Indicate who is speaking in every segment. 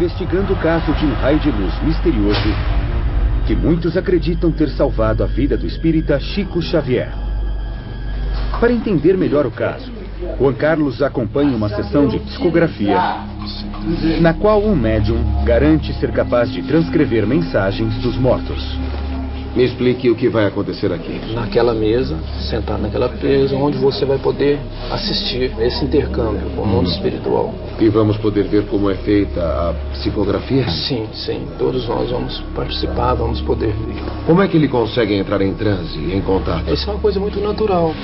Speaker 1: investigando o caso de um raio de luz misterioso que muitos acreditam ter salvado a vida do espírita Chico Xavier. Para entender melhor o caso, Juan Carlos acompanha uma sessão de psicografia, na qual um médium garante ser capaz de transcrever mensagens dos mortos.
Speaker 2: Me explique o que vai acontecer aqui.
Speaker 3: Naquela mesa, sentado naquela mesa, onde você vai poder assistir esse intercâmbio com o mundo espiritual.
Speaker 2: E vamos poder ver como é feita a psicografia?
Speaker 3: Sim, sim. Todos nós vamos participar, vamos poder ver.
Speaker 2: Como é que ele consegue entrar em transe, em contato?
Speaker 3: Isso é uma coisa muito natural.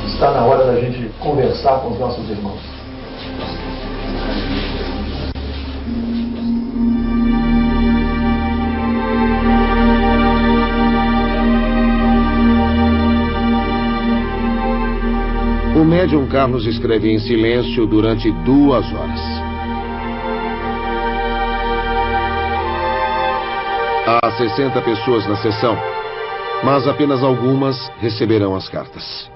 Speaker 4: Está na hora da gente conversar com os nossos irmãos.
Speaker 2: O médium Carlos escreve em silêncio durante 2 horas. Há 60 pessoas na sessão, mas apenas algumas receberão as cartas.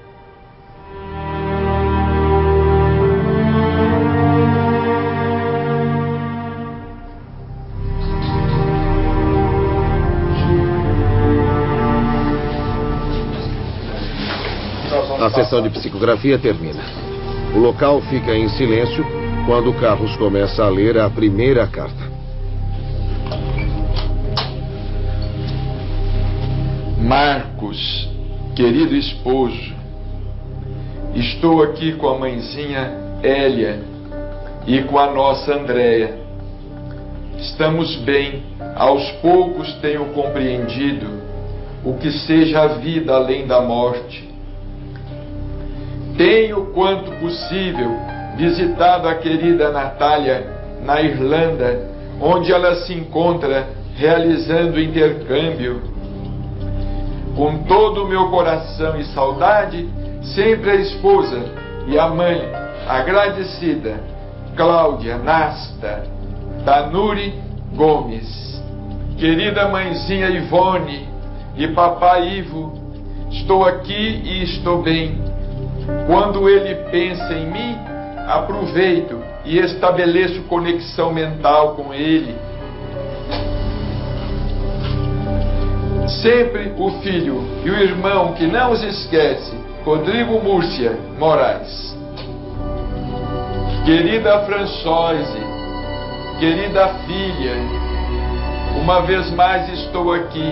Speaker 2: A sessão de psicografia termina. O local fica em silêncio quando Carlos começa a ler a primeira carta.
Speaker 5: Marcos, querido esposo, estou aqui com a mãezinha Hélia e com a nossa Andréia. Estamos bem, aos poucos tenho compreendido o que seja a vida além da morte. Tenho, quanto possível, visitado a querida Natália na Irlanda, onde ela se encontra realizando intercâmbio. Com todo o meu coração e saudade, sempre a esposa e a mãe agradecida, Cláudia Nasta Tanuri Gomes. Querida mãezinha Ivone e papai Ivo, estou aqui e estou bem. Quando ele pensa em mim, aproveito e estabeleço conexão mental com ele. Sempre o filho e o irmão que não os esquece, Rodrigo Múrcia Moraes. Querida Françoise, querida filha, uma vez mais estou aqui,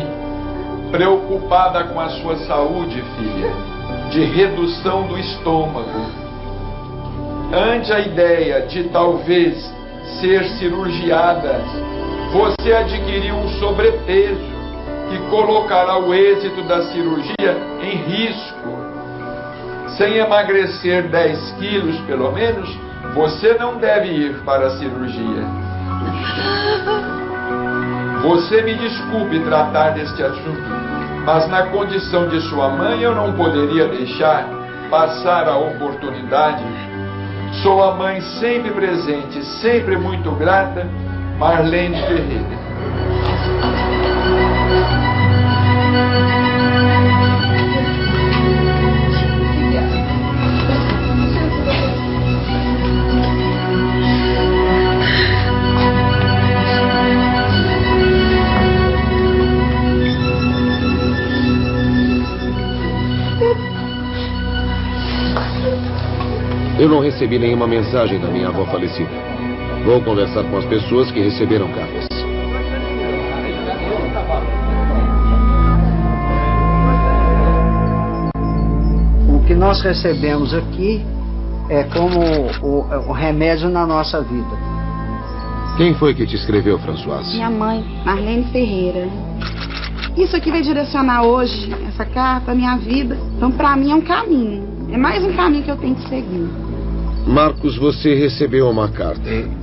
Speaker 5: preocupada com a sua saúde, filha, de redução do estômago. Ante a ideia de talvez ser cirurgiada, você adquiriu um sobrepeso que colocará o êxito da cirurgia em risco. Sem emagrecer 10 quilos pelo menos, você não deve ir para a cirurgia. Você me desculpe tratar deste assunto, mas na condição de sua mãe eu não poderia deixar passar a oportunidade. Sou a mãe sempre presente, sempre muito grata, Marlene Ferreira.
Speaker 2: Eu não recebi nenhuma mensagem da minha avó falecida. Vou conversar com as pessoas que receberam cartas.
Speaker 6: O que nós recebemos aqui é como o remédio na nossa vida.
Speaker 2: Quem foi que te escreveu, Françoise?
Speaker 7: Minha mãe, Marlene Ferreira. Isso aqui vai direcionar hoje, essa carta, a minha vida. Então, para mim, é um caminho. É mais um caminho que eu tenho que seguir.
Speaker 2: Marcos, você recebeu uma carta.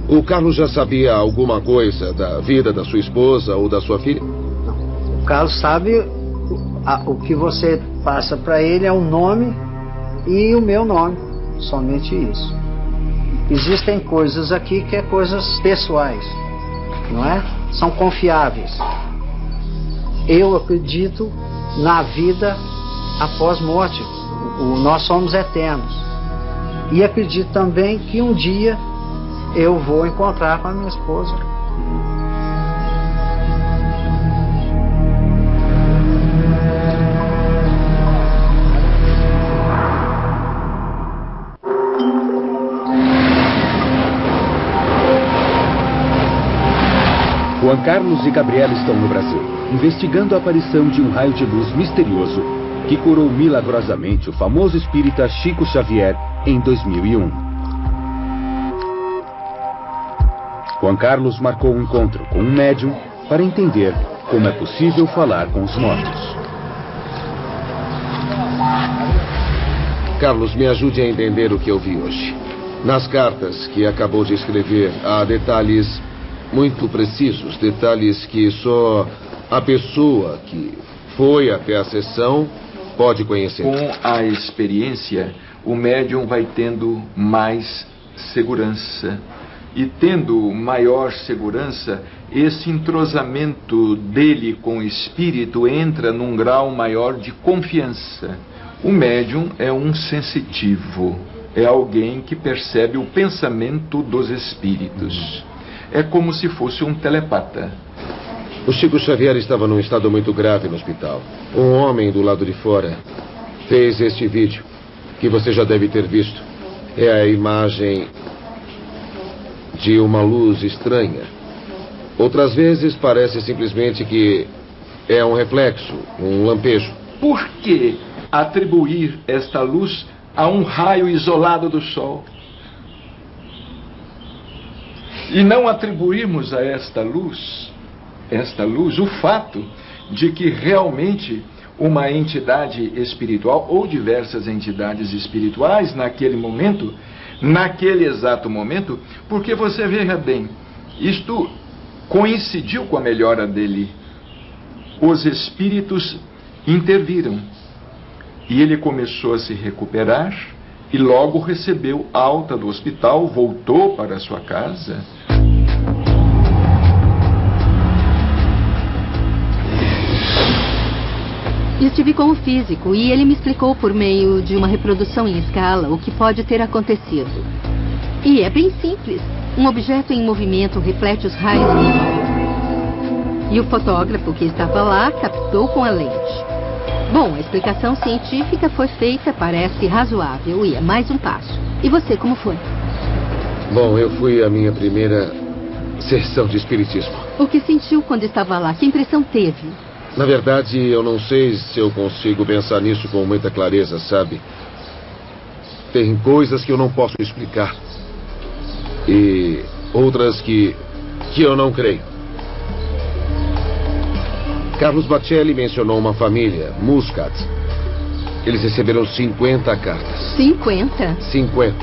Speaker 2: O Carlos já sabia alguma coisa da vida da sua esposa ou da sua filha?
Speaker 6: Não. O Carlos sabe o que você passa para ele é o nome e o meu nome. Somente isso. Existem coisas aqui que é coisas pessoais, não é? São confiáveis. Eu acredito na vida após morte. Nós somos eternos. E acredito também que um dia eu vou encontrar com a minha esposa.
Speaker 1: Juan Carlos e Gabriela estão no Brasil, investigando a aparição de um raio de luz misterioso que curou milagrosamente o famoso espírita Chico Xavier em 2001. Juan Carlos marcou um encontro com um médium para entender como é possível falar com os mortos.
Speaker 2: Carlos, me ajude a entender o que eu vi hoje. Nas cartas que acabou de escrever, há detalhes muito precisos, detalhes que só a pessoa que foi até a sessão pode conhecer.
Speaker 5: Com a experiência, o médium vai tendo mais segurança. E tendo maior segurança, esse entrosamento dele com o espírito entra num grau maior de confiança. O médium é um sensitivo, é alguém que percebe o pensamento dos espíritos. É como se fosse um telepata.
Speaker 2: O Chico Xavier estava num estado muito grave no hospital. Um homem do lado de fora fez este vídeo, que você já deve ter visto. É a imagem de uma luz estranha. Outras vezes parece simplesmente que é um reflexo, um lampejo.
Speaker 5: Por que atribuir esta luz a um raio isolado do Sol? E não atribuirmos a esta luz, o fato de que realmente uma entidade espiritual ou diversas entidades espirituais naquele momento, naquele exato momento, porque você veja bem, isto coincidiu com a melhora dele. Os espíritos interviram e ele começou a se recuperar e logo recebeu alta do hospital, voltou para sua casa.
Speaker 8: Estive com o físico e ele me explicou por meio de uma reprodução em escala o que pode ter acontecido. E é bem simples. Um objeto em movimento reflete os raios do sol. E o fotógrafo que estava lá captou com a lente. Bom, a explicação científica foi feita, parece razoável e é mais um passo. E você, como foi?
Speaker 2: Bom, eu fui à minha primeira sessão de espiritismo.
Speaker 8: O que sentiu quando estava lá? Que impressão teve?
Speaker 2: Na verdade, eu não sei se eu consigo pensar nisso com muita clareza, sabe? Tem coisas que eu não posso explicar. E outras que eu não creio. Carlos Bacelli mencionou uma família, Muscat. Eles receberam 50 cartas.
Speaker 8: 50?
Speaker 2: 50.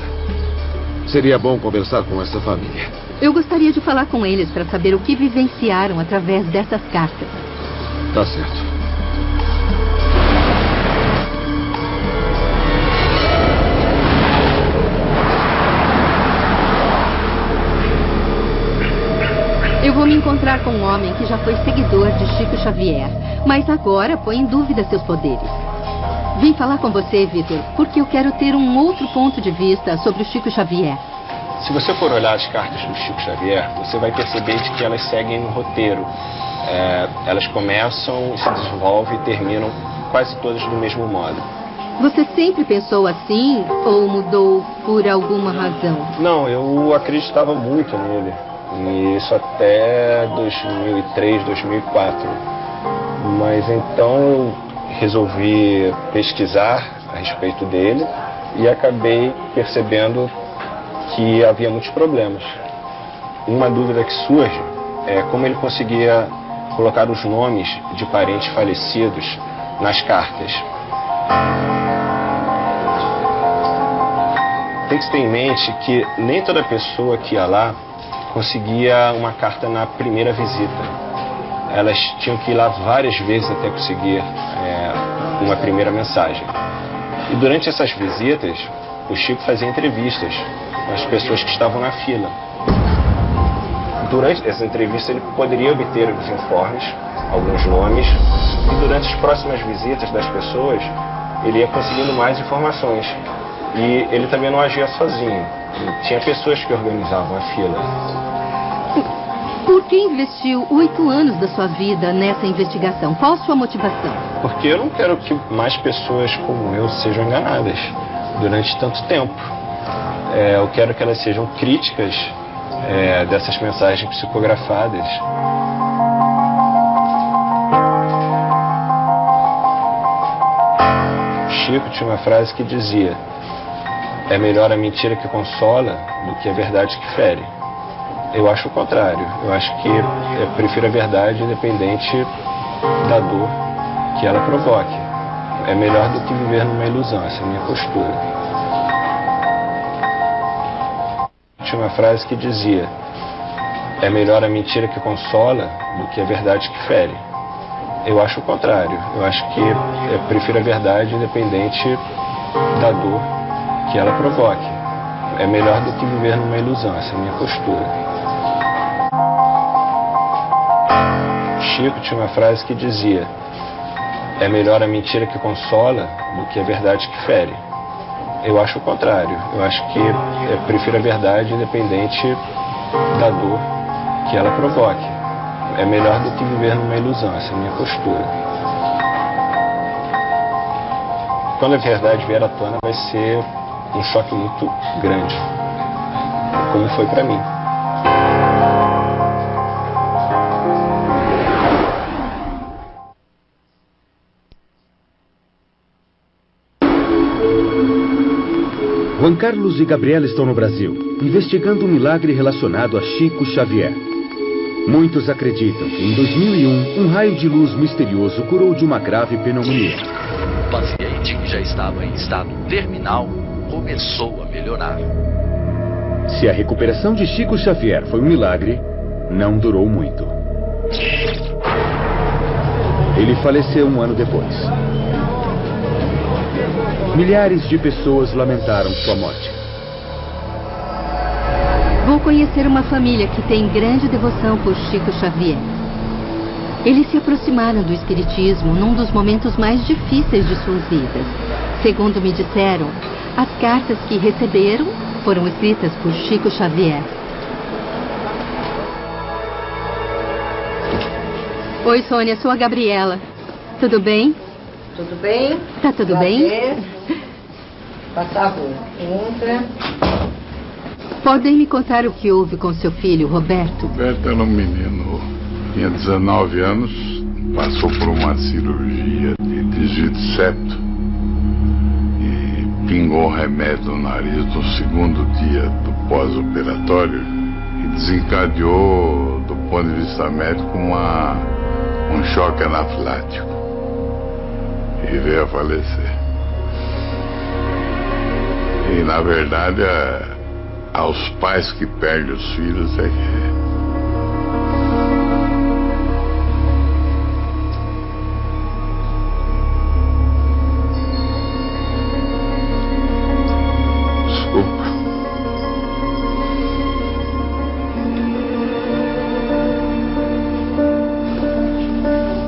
Speaker 2: Seria bom conversar com essa família.
Speaker 8: Eu gostaria de falar com eles para saber o que vivenciaram através dessas cartas.
Speaker 2: Tá certo.
Speaker 8: Eu vou me encontrar com um homem que já foi seguidor de Chico Xavier, mas agora põe em dúvida seus poderes. Vim falar com você, Vitor, porque eu quero ter um outro ponto de vista sobre o Chico Xavier.
Speaker 3: Se você for olhar as cartas do Chico Xavier, você vai perceber que elas seguem um roteiro. Elas começam, se desenvolvem e terminam quase todas do mesmo modo.
Speaker 8: Você sempre pensou assim ou mudou por alguma razão?
Speaker 3: Não, eu acreditava muito nele. E isso até 2003, 2004. Mas então eu resolvi pesquisar a respeito dele e acabei percebendo que havia muitos problemas. Uma dúvida que surge é como ele conseguia colocar os nomes de parentes falecidos nas cartas. Tem que ter em mente que nem toda pessoa que ia lá conseguia uma carta na primeira visita. Elas tinham que ir lá várias vezes até conseguir uma primeira mensagem. E durante essas visitas, o Chico fazia entrevistas com as pessoas que estavam na fila. Durante essa entrevista ele poderia obter os informes, alguns nomes, e durante as próximas visitas das pessoas ele ia conseguindo mais informações. E ele também não agia sozinho. Tinha pessoas que organizavam a fila.
Speaker 8: Por que investiu 8 anos da sua vida nessa investigação? Qual a sua motivação?
Speaker 3: Porque eu não quero que mais pessoas como eu sejam enganadas durante tanto tempo. Eu quero que elas sejam críticas dessas mensagens psicografadas. Chico tinha uma frase que dizia: é melhor a mentira que consola do que a verdade que fere. Eu acho o contrário. Eu acho que eu prefiro a verdade independente da dor que ela provoque. É melhor do que viver numa ilusão. Essa é a minha postura. Tinha uma frase que dizia: é melhor a mentira que consola do que a verdade que fere. Eu acho o contrário. Eu acho que eu prefiro a verdade independente da dor que ela provoque. É melhor do que viver numa ilusão. Essa é a minha postura. Chico tinha uma frase que dizia: é melhor a mentira que consola do que a verdade que fere. Eu acho o contrário. Eu acho que eu prefiro a verdade independente da dor que ela provoque. É melhor do que viver numa ilusão. Essa é a minha postura. Quando a verdade vier à tona, vai ser um choque muito grande, como foi para mim.
Speaker 1: Juan Carlos e Gabriela estão no Brasil, investigando um milagre relacionado a Chico Xavier. Muitos acreditam que em 2001, um raio de luz misterioso curou de uma grave pneumonia.
Speaker 9: O paciente, que já estava em estado terminal, começou a melhorar.
Speaker 1: Se a recuperação de Chico Xavier foi um milagre, não durou muito. Ele faleceu um ano depois. Milhares de pessoas lamentaram sua morte.
Speaker 8: Vou conhecer uma família que tem grande devoção por Chico Xavier. Eles se aproximaram do espiritismo num dos momentos mais difíceis de suas vidas. Segundo me disseram, as cartas que receberam foram escritas por Chico Xavier. Oi, Sônia, sou a Gabriela. Tudo bem?
Speaker 10: Tudo bem?
Speaker 8: Tá tudo bem?
Speaker 10: Por favor, entra.
Speaker 8: Podem me contar o que houve com seu filho, Roberto?
Speaker 11: Roberto era um menino, tinha 19 anos, passou por uma cirurgia de desvio de septo e pingou remédio no nariz no segundo dia do pós-operatório e desencadeou, do ponto de vista médico, um choque anafilático e veio a falecer. E, na verdade, aos pais que perdem os filhos é que... Desculpa.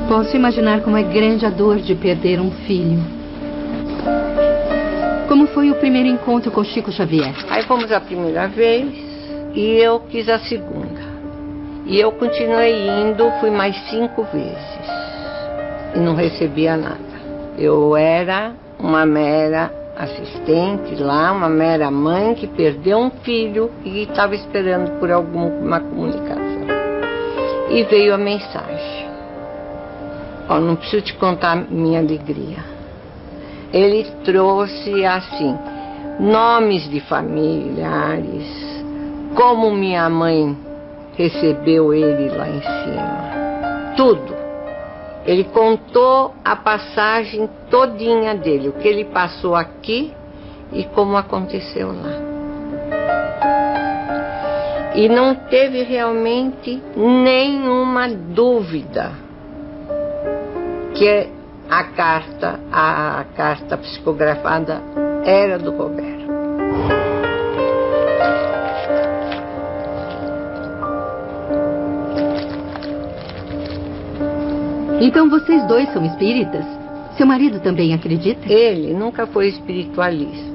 Speaker 8: Posso imaginar como é grande a dor de perder um filho. Como foi o primeiro encontro com Chico Xavier?
Speaker 10: Aí fomos a primeira vez e eu quis a segunda. E eu continuei indo, fui mais 5 vezes. E não recebia nada. Eu era uma mera assistente lá, uma mera mãe que perdeu um filho e estava esperando por alguma comunicação. E veio a mensagem. Ó, não preciso te contar minha alegria. Ele trouxe, assim, nomes de familiares, como minha mãe recebeu ele lá em cima. Tudo. Ele contou a passagem todinha dele, o que ele passou aqui e como aconteceu lá. E não teve realmente nenhuma dúvida que a carta psicografada era do Roberto.
Speaker 8: Então vocês dois são espíritas? Seu marido também acredita?
Speaker 10: Ele nunca foi espiritualista.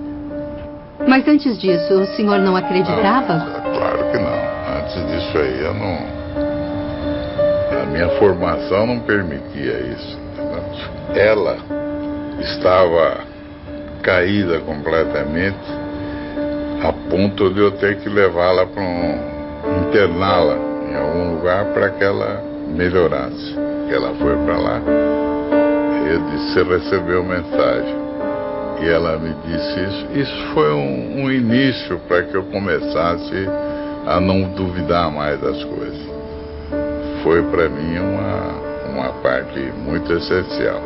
Speaker 8: Mas antes disso, o senhor não acreditava?
Speaker 11: Claro que não. Antes disso aí, eu não... A minha formação não permitia isso. Ela estava caída completamente, a ponto de eu ter que levá-la para interná-la em algum lugar para que ela melhorasse. Ela foi para lá, eu disse: você recebeu mensagem. E ela me disse isso. Isso foi um início para que eu começasse a não duvidar mais das coisas. Foi para mim uma parte muito essencial.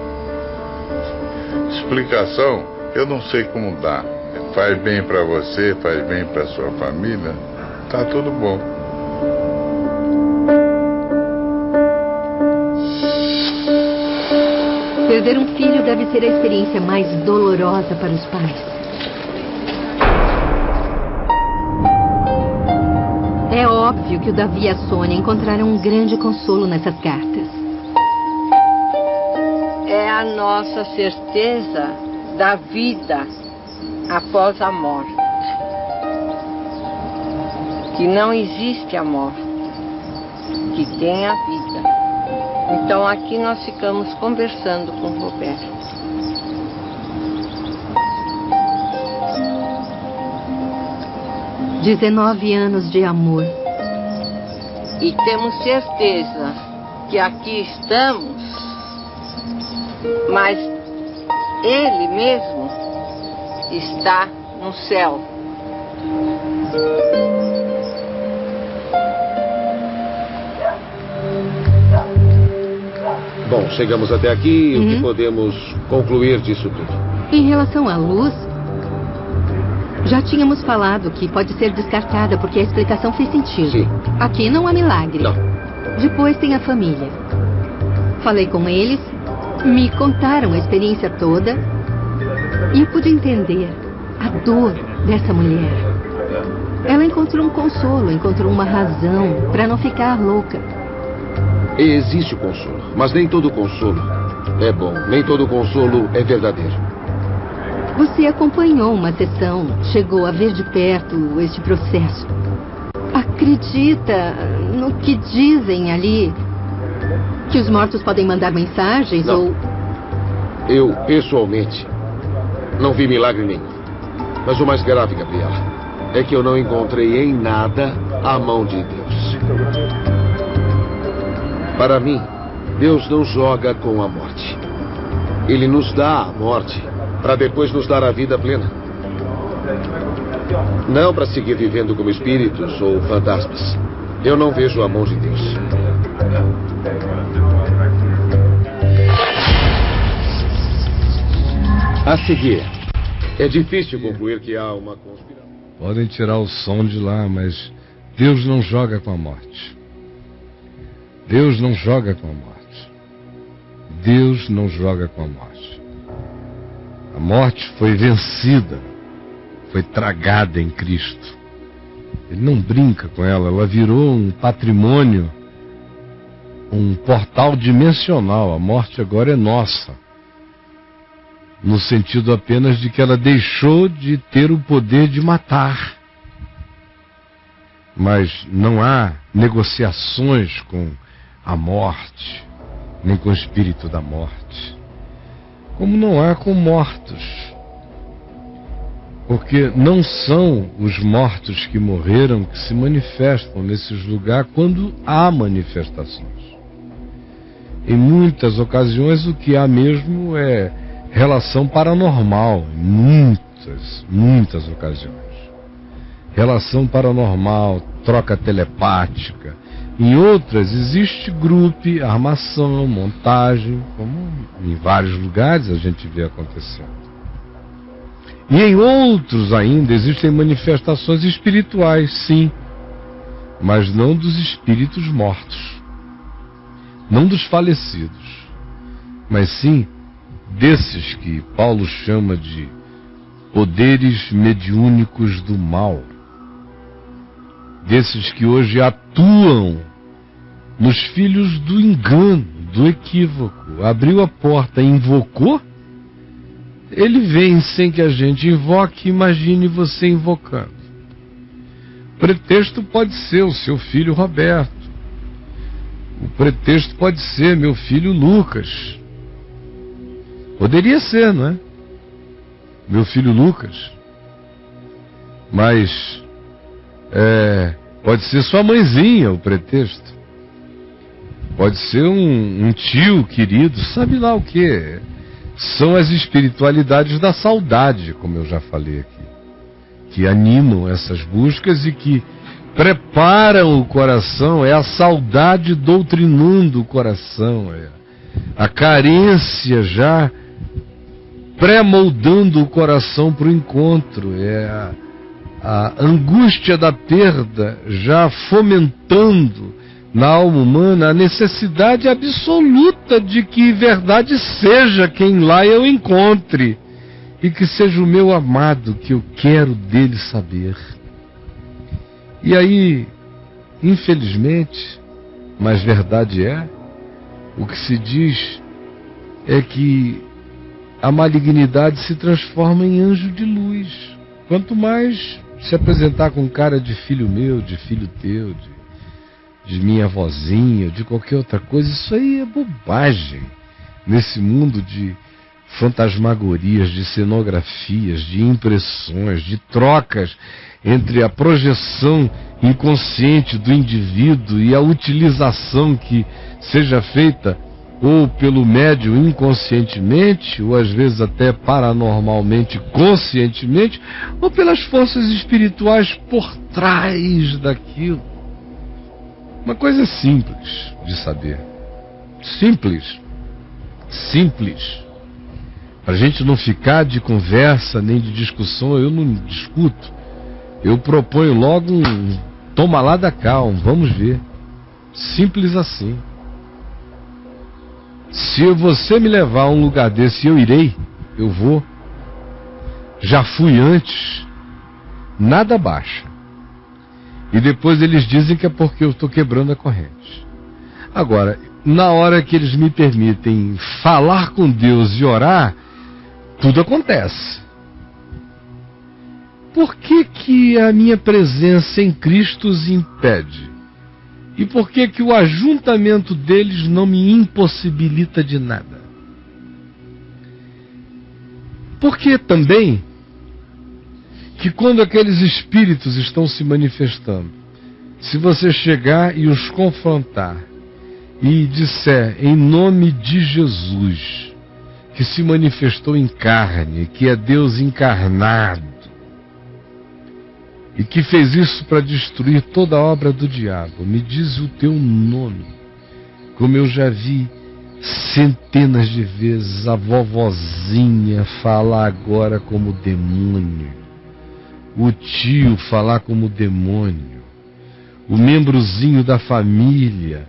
Speaker 11: Explicação, eu não sei como dar. Faz bem para você, faz bem para sua família, tá tudo bom.
Speaker 8: Perder um filho deve ser a experiência mais dolorosa para os pais. É óbvio que o Davi e a Sônia encontraram um grande consolo nessas cartas.
Speaker 10: É a nossa certeza da vida após a morte. Que não existe a morte, que tem a vida. Então aqui nós ficamos conversando com o Roberto.
Speaker 8: "19 anos de amor.
Speaker 10: E temos certeza que aqui estamos, mas ele mesmo está no céu.
Speaker 2: Bom, chegamos até aqui. O que podemos concluir disso tudo?
Speaker 8: Em relação à luz, já tínhamos falado que pode ser descartada porque a explicação fez sentido.
Speaker 2: Sim.
Speaker 8: Aqui não há milagre.
Speaker 2: Não.
Speaker 8: Depois tem a família. Falei com eles, me contaram a experiência toda e eu pude entender a dor dessa mulher. Ela encontrou um consolo, encontrou uma razão para não ficar louca.
Speaker 2: Existe o consolo, mas nem todo consolo é bom. Nem todo consolo é verdadeiro.
Speaker 8: Você acompanhou uma sessão, chegou a ver de perto este processo. Acredita no que dizem ali? Que os mortos podem mandar mensagens?
Speaker 2: Não.
Speaker 8: Ou...
Speaker 2: Eu, pessoalmente, não vi milagre nenhum. Mas o mais grave, Gabriela, é que eu não encontrei em nada a mão de Deus. Para mim, Deus não joga com a morte. Ele nos dá a morte para depois nos dar a vida plena. Não para seguir vivendo como espíritos ou fantasmas. Eu não vejo a mão de Deus. A seguir, é difícil concluir que há uma conspiração.
Speaker 12: Podem tirar o som de lá, mas Deus não joga com a morte. Deus não joga com a morte. Deus não joga com a morte. A morte foi vencida, foi tragada em Cristo. Ele não brinca com ela, ela virou um patrimônio, um portal dimensional. A morte agora é nossa, no sentido apenas de que ela deixou de ter o poder de matar. Mas não há negociações com a morte, nem com o espírito da morte, como não há com mortos, porque não são os mortos que morreram que se manifestam nesses lugares quando há manifestações. Em muitas ocasiões o que há mesmo é relação paranormal, em muitas ocasiões. Relação paranormal, troca telepática. Em outras existe grupo, armação, montagem, como em vários lugares a gente vê acontecendo. E em outros ainda existem manifestações espirituais, sim, mas não dos espíritos mortos, não dos falecidos, mas sim desses que Paulo chama de poderes mediúnicos do mal, desses que hoje atuam nos filhos do engano, do equívoco. Abriu a porta, invocou, ele vem sem que a gente invoque. Imagine você invocando. O pretexto pode ser o seu filho Roberto. O pretexto pode ser meu filho Lucas. Poderia ser, não é? Meu filho Lucas. Mas pode ser sua mãezinha o pretexto. Pode ser um tio querido, sabe lá o que. São as espiritualidades da saudade, como eu já falei aqui, que animam essas buscas e que preparam o coração. É a saudade doutrinando o coração, é a carência já pré-moldando o coração para o encontro, é a angústia da perda já fomentando na alma humana a necessidade absoluta de que verdade seja quem lá eu encontre, e que seja o meu amado, que eu quero dele saber. E aí, infelizmente, mas verdade é, o que se diz é que a malignidade se transforma em anjo de luz. Quanto mais se apresentar com cara de filho meu, de filho teu, de minha vozinha, de qualquer outra coisa, isso aí é bobagem. Nesse mundo de fantasmagorias, de cenografias, de impressões, de trocas entre a projeção inconsciente do indivíduo e a utilização que seja feita ou pelo médium inconscientemente, ou às vezes até paranormalmente conscientemente, ou pelas forças espirituais por trás daquilo. Uma coisa simples de saber. Simples. Para a gente não ficar de conversa nem de discussão, eu não discuto. Eu proponho logo um toma lá da cá, vamos ver. Simples assim. Se você me levar a um lugar desse, eu irei, eu vou. Já fui antes, nada baixa. E depois eles dizem que é porque eu estou quebrando a corrente. Agora, na hora que eles me permitem falar com Deus e orar, tudo acontece. Por que a minha presença em Cristo os impede? E por que o ajuntamento deles não me impossibilita de nada? Porque também que quando aqueles espíritos estão se manifestando, se você chegar e os confrontar e disser em nome de Jesus, que se manifestou em carne, que é Deus encarnado, e que fez isso para destruir toda a obra do diabo, me diz o teu nome, como eu já vi centenas de vezes a vovozinha falar agora como demônio, o tio falar como demônio, o membrozinho da família,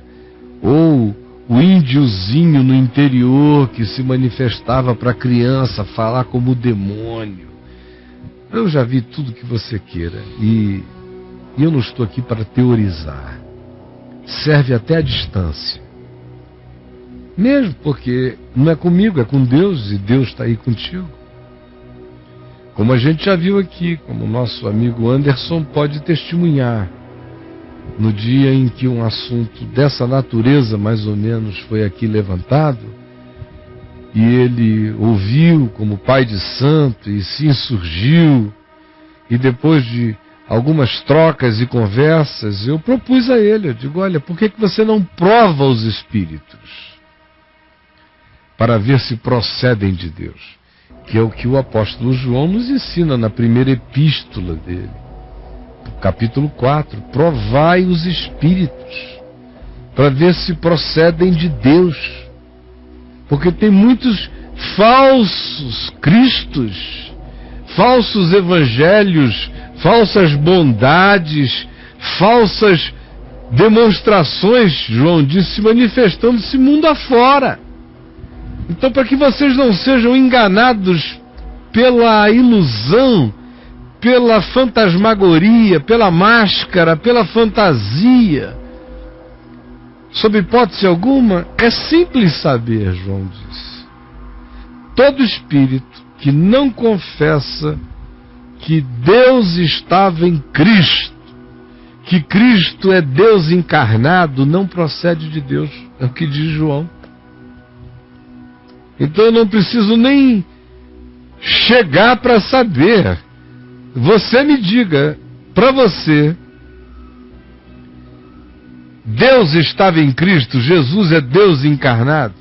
Speaker 12: ou o índiozinho no interior que se manifestava para a criança falar como demônio. Eu já vi tudo que você queira e eu não estou aqui para teorizar. Serve até a distância. Mesmo porque não é comigo, é com Deus, e Deus está aí contigo. Como a gente já viu aqui, como o nosso amigo Anderson pode testemunhar, no dia em que um assunto dessa natureza, mais ou menos, foi aqui levantado, e ele ouviu como pai de santo e se insurgiu, e depois de algumas trocas e conversas, eu propus a ele, eu digo, olha, por que você não prova os espíritos? Para ver se procedem de Deus, que é o que o apóstolo João nos ensina na primeira epístola dele, capítulo 4, provai os espíritos, para ver se procedem de Deus. Porque tem muitos falsos cristos, falsos evangelhos, falsas bondades, falsas demonstrações, João disse, manifestando-se mundo afora. Então, para que vocês não sejam enganados pela ilusão, pela fantasmagoria, pela máscara, pela fantasia, sob hipótese alguma, é simples saber, João disse. Todo espírito que não confessa que Deus estava em Cristo, que Cristo é Deus encarnado, não procede de Deus. É o que diz João. Então eu não preciso nem chegar para saber. Você me diga, para você, Deus estava em Cristo, Jesus é Deus encarnado?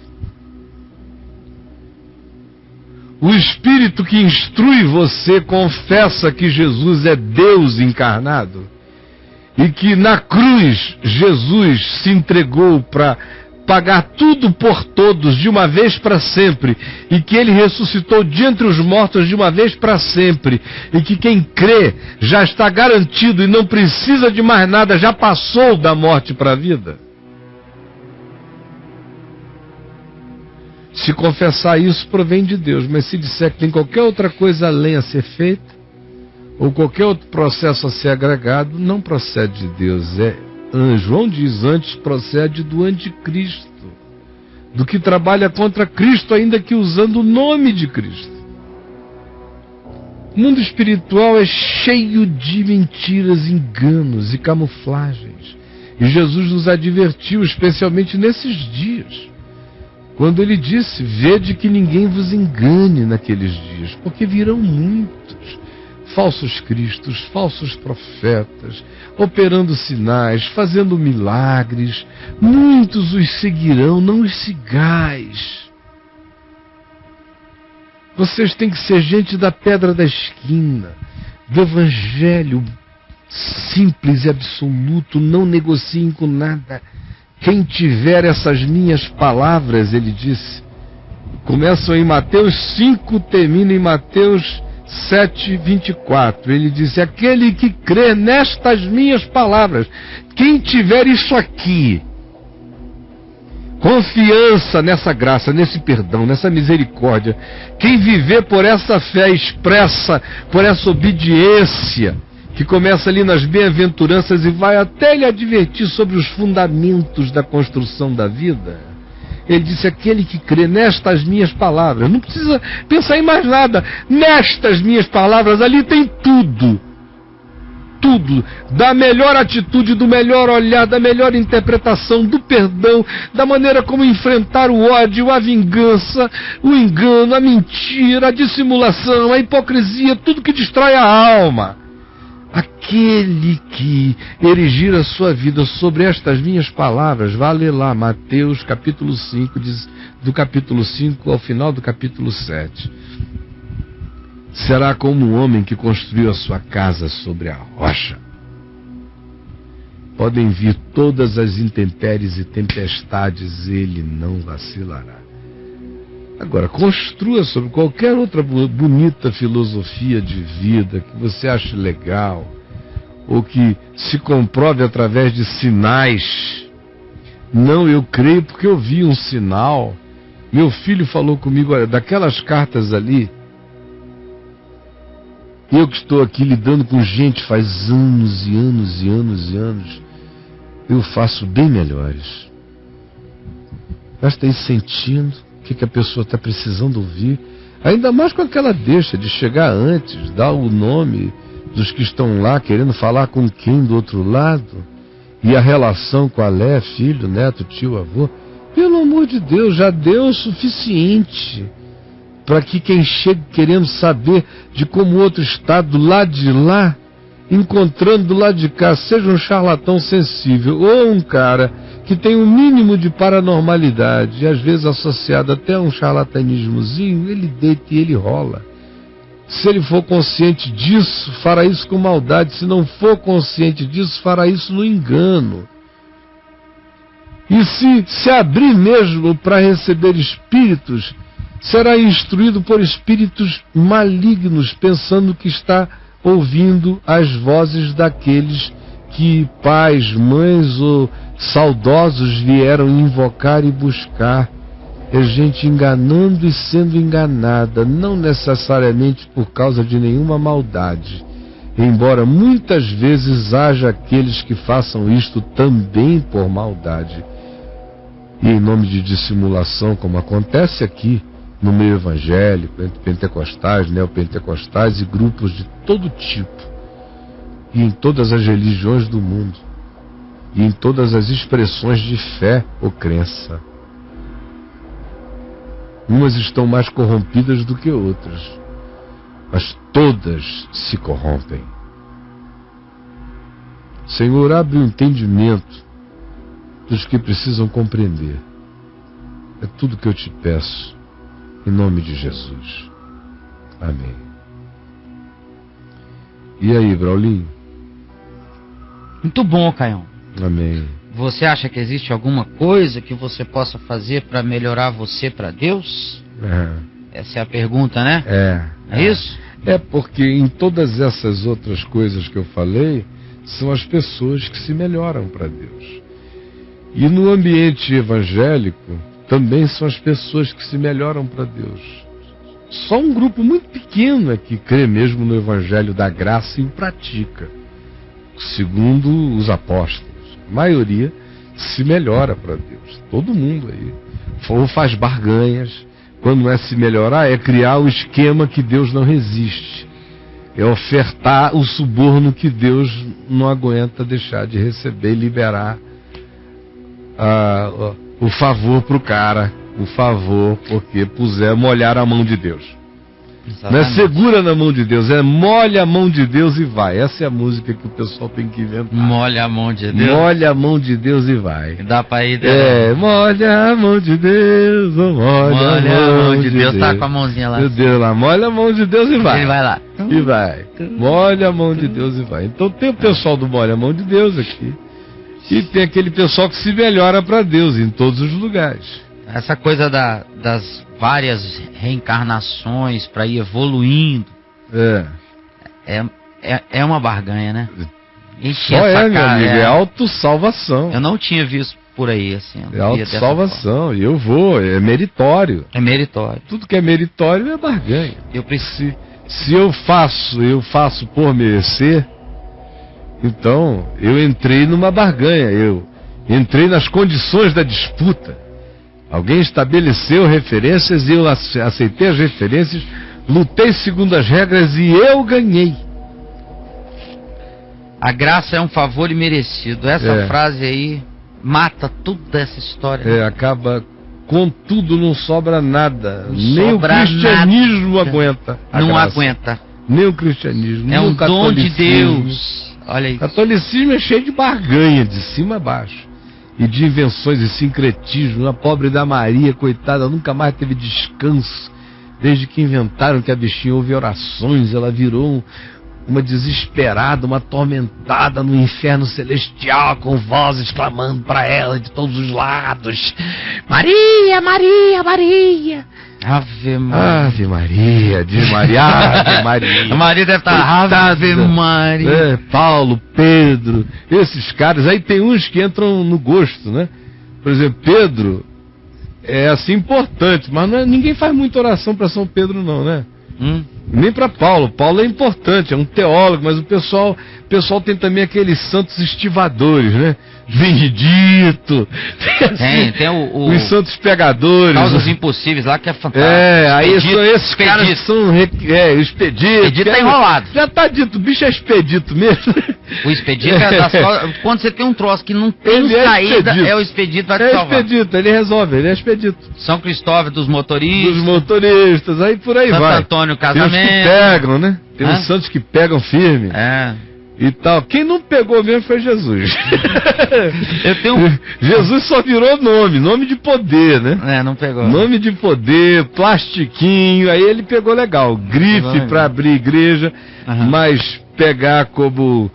Speaker 12: O Espírito que instrui você confessa que Jesus é Deus encarnado? E que na cruz Jesus se entregou para pagar tudo por todos de uma vez para sempre, e que ele ressuscitou de entre os mortos de uma vez para sempre, e que quem crê já está garantido e não precisa de mais nada, já passou da morte para a vida? Se confessar isso, provém de Deus, mas se disser que tem qualquer outra coisa além a ser feita, ou qualquer outro processo a ser agregado, não procede de Deus. João diz, antes procede do anticristo, do que trabalha contra Cristo, ainda que usando o nome de Cristo. O mundo espiritual é cheio de mentiras, enganos e camuflagens. E Jesus nos advertiu, especialmente nesses dias, quando ele disse: vede que ninguém vos engane naqueles dias, porque virão muitos falsos cristos, falsos profetas, operando sinais, fazendo milagres. Muitos os seguirão, não os sigais. Vocês têm que ser gente da pedra da esquina, do evangelho simples e absoluto. Não negociem com nada. Quem tiver essas minhas palavras, ele disse, começam em Mateus 5, terminam em Mateus 7:24. Ele disse: aquele que crê nestas minhas palavras, quem tiver isso aqui, confiança nessa graça, nesse perdão, nessa misericórdia, quem viver por essa fé expressa, por essa obediência, que começa ali nas bem-aventuranças e vai até lhe advertir sobre os fundamentos da construção da vida. Ele disse: aquele que crê nestas minhas palavras, não precisa pensar em mais nada, nestas minhas palavras, ali tem tudo. Tudo, da melhor atitude, do melhor olhar, da melhor interpretação, do perdão, da maneira como enfrentar o ódio, a vingança, o engano, a mentira, a dissimulação, a hipocrisia, tudo que destrói a alma. Aquele que erigir a sua vida sobre estas minhas palavras, vá ler lá Mateus capítulo 5, do capítulo 5 ao final do capítulo 7. Será como um homem que construiu a sua casa sobre a rocha. Podem vir todas as intempéries e tempestades, ele não vacilará. Agora, construa sobre qualquer outra bonita filosofia de vida que você ache legal, ou que se comprove através de sinais. Não, eu creio porque eu vi um sinal. Meu filho falou comigo, olha, daquelas cartas ali, eu que estou aqui lidando com gente faz anos e anos e anos e anos, eu faço bem melhores. Basta ir sentindo o que a pessoa está precisando ouvir, ainda mais com aquela deixa de chegar antes, dar o nome dos que estão lá, querendo falar com quem do outro lado, e a relação com a Lé, filho, neto, tio, avô. Pelo amor de Deus, já deu o suficiente para que quem chegue querendo saber de como o outro está do lado de lá, encontrando do lado de cá, seja um charlatão sensível ou um cara que tem um mínimo de paranormalidade, às vezes associado até a um charlatanismozinho, ele deita e ele rola. Se ele for consciente disso, fará isso com maldade. Se não for consciente disso, fará isso no engano. E se abrir mesmo para receber espíritos, será instruído por espíritos malignos, pensando que está ouvindo as vozes daqueles que pais, mães ou saudosos vieram invocar e buscar. É gente enganando e sendo enganada, não necessariamente por causa de nenhuma maldade, embora muitas vezes haja aqueles que façam isto também por maldade. E em nome de dissimulação, como acontece aqui, no meio evangélico, entre pentecostais, neopentecostais e grupos de todo tipo, e em todas as religiões do mundo, e em todas as expressões de fé ou crença. Umas estão mais corrompidas do que outras, mas todas se corrompem. Senhor, abre o entendimento dos que precisam compreender. É tudo que eu te peço, em nome de Jesus. Amém. E aí, Braulinho?
Speaker 13: Muito bom, Caião.
Speaker 12: Amém.
Speaker 13: Você acha que existe alguma coisa que você possa fazer para melhorar você para Deus? Essa é a pergunta, né? É isso?
Speaker 12: É porque em todas essas outras coisas que eu falei, são as pessoas que se melhoram para Deus. E no ambiente evangélico, também são as pessoas que se melhoram para Deus. Só um grupo muito pequeno é que crê mesmo no Evangelho da Graça e o pratica, segundo os apóstolos. A maioria se melhora para Deus. Todo mundo aí. Ou faz barganhas. Quando não é se melhorar, é criar o esquema que Deus não resiste. É ofertar o suborno que Deus não aguenta deixar de receber e liberar o favor para o cara. O favor, porque molhar a mão de Deus. Não é segura na mão de Deus, é molha a mão de Deus e vai. Essa é a música que o pessoal tem que inventar.
Speaker 13: Molha a mão de Deus.
Speaker 12: Molha a mão de Deus e vai.
Speaker 13: Dá pra ir.
Speaker 12: Molha a mão de Deus, molha a mão de Deus.
Speaker 13: Tá com a mãozinha lá.
Speaker 12: Meu Deus, lá, molha a mão de Deus e vai.
Speaker 13: Ele vai lá.
Speaker 12: E vai. Molha a mão de Deus e vai. Então tem o pessoal do molha a mão de Deus aqui. E tem aquele pessoal que se melhora para Deus em todos os lugares.
Speaker 13: Essa coisa das várias reencarnações para ir evoluindo é uma barganha, né?
Speaker 12: Só meu amigo, é autossalvação.
Speaker 13: Eu não tinha visto por aí assim.
Speaker 12: É autossalvação, e eu vou, é meritório.
Speaker 13: É meritório.
Speaker 12: Tudo que é meritório é barganha. Se eu faço por merecer, então eu entrei numa barganha, eu entrei nas condições da disputa. Alguém estabeleceu referências e eu aceitei as referências, lutei segundo as regras e eu ganhei.
Speaker 13: A graça é um favor imerecido. Essa frase aí mata toda essa história.
Speaker 12: Acaba com tudo, não sobra nada. Nem o cristianismo aguenta.
Speaker 13: Não aguenta.
Speaker 12: Nem o cristianismo.
Speaker 13: É um dom de Deus. Olha aí.
Speaker 12: O catolicismo é cheio de barganha, de cima a baixo. E de invenções e sincretismo. A pobre da Maria, coitada, nunca mais teve descanso. Desde que inventaram que a bichinha ouve orações, ela virou uma desesperada, uma atormentada no inferno celestial, com vozes clamando para ela de todos os lados. Maria, Maria, Maria.
Speaker 13: Ave Maria.
Speaker 12: Ave Maria, diz Maria, Ave Maria.
Speaker 13: A Maria deve estar Ave Maria.
Speaker 12: Paulo, Pedro, esses caras. Aí tem uns que entram no gosto, né? Por exemplo, Pedro é assim importante, mas ninguém faz muita oração para São Pedro não, né? Nem para Paulo. Paulo é importante, é um teólogo, mas o pessoal tem também aqueles santos estivadores, né? Benedito.
Speaker 13: Tem
Speaker 12: os santos pegadores.
Speaker 13: Causas impossíveis lá que é fantástico.
Speaker 12: Aí são esses caras que são expedito.
Speaker 13: Expedito tá enrolado.
Speaker 12: Já tá dito, o bicho é expedito mesmo.
Speaker 13: O expedito é das causas. Quando você tem um troço que não tem saída, o expedito vai te salvar.
Speaker 12: É expedito, ele resolve, ele é expedito.
Speaker 13: São Cristóvão dos motoristas.
Speaker 12: Dos motoristas, aí por aí
Speaker 13: Santo
Speaker 12: vai.
Speaker 13: Antônio, casamento.
Speaker 12: Tem os que pegam, né? Tem os santos que pegam firme. E tal. Quem não pegou mesmo foi Jesus. Jesus só virou nome de poder, né?
Speaker 13: Não pegou.
Speaker 12: Nome de poder, plastiquinho, aí ele pegou legal. Grife para abrir igreja, mas pegar como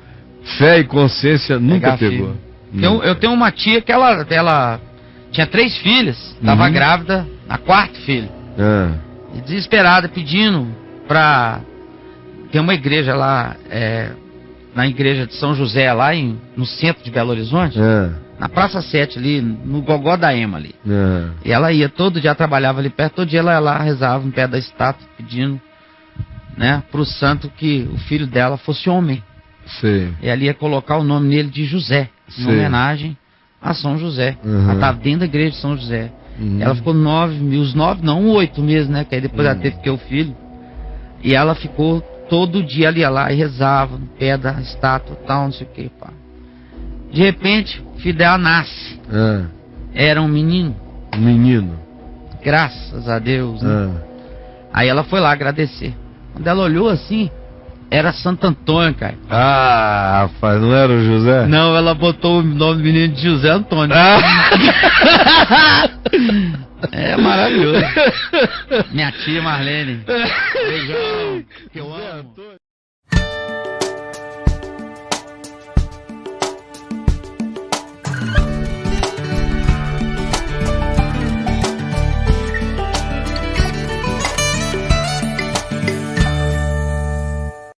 Speaker 12: fé e consciência nunca pegou.
Speaker 13: Eu tenho uma tia que ela tinha 3 filhas, estava grávida na 4ª filha. E desesperada, pedindo pra ter uma igreja lá, na igreja de São José, lá no centro de Belo Horizonte, na Praça 7 ali, no Gogó da Ema ali. E ela ia, todo dia trabalhava ali perto, todo dia ela ia lá, rezava em pé da estátua, pedindo, né, pro santo que o filho dela fosse homem. E ali ia colocar o nome nele de José, em homenagem a São José. Ela estava dentro da igreja de São José. Ela ficou 8 meses, né? Que aí depois ela teve que ter o filho. E ela ficou todo dia ali, ia lá e rezava no pé da estátua, tal, não sei o que, pá. De repente, o filho dela nasce. Era um menino.
Speaker 12: Um menino.
Speaker 13: Graças a Deus, né? Aí ela foi lá agradecer. Quando ela olhou assim, era Santo Antônio, cara.
Speaker 12: Ah, rapaz, não era o José?
Speaker 13: Não, ela botou o nome do menino de José Antônio. É maravilhoso. Minha tia Marlene. Beijão, que eu amo.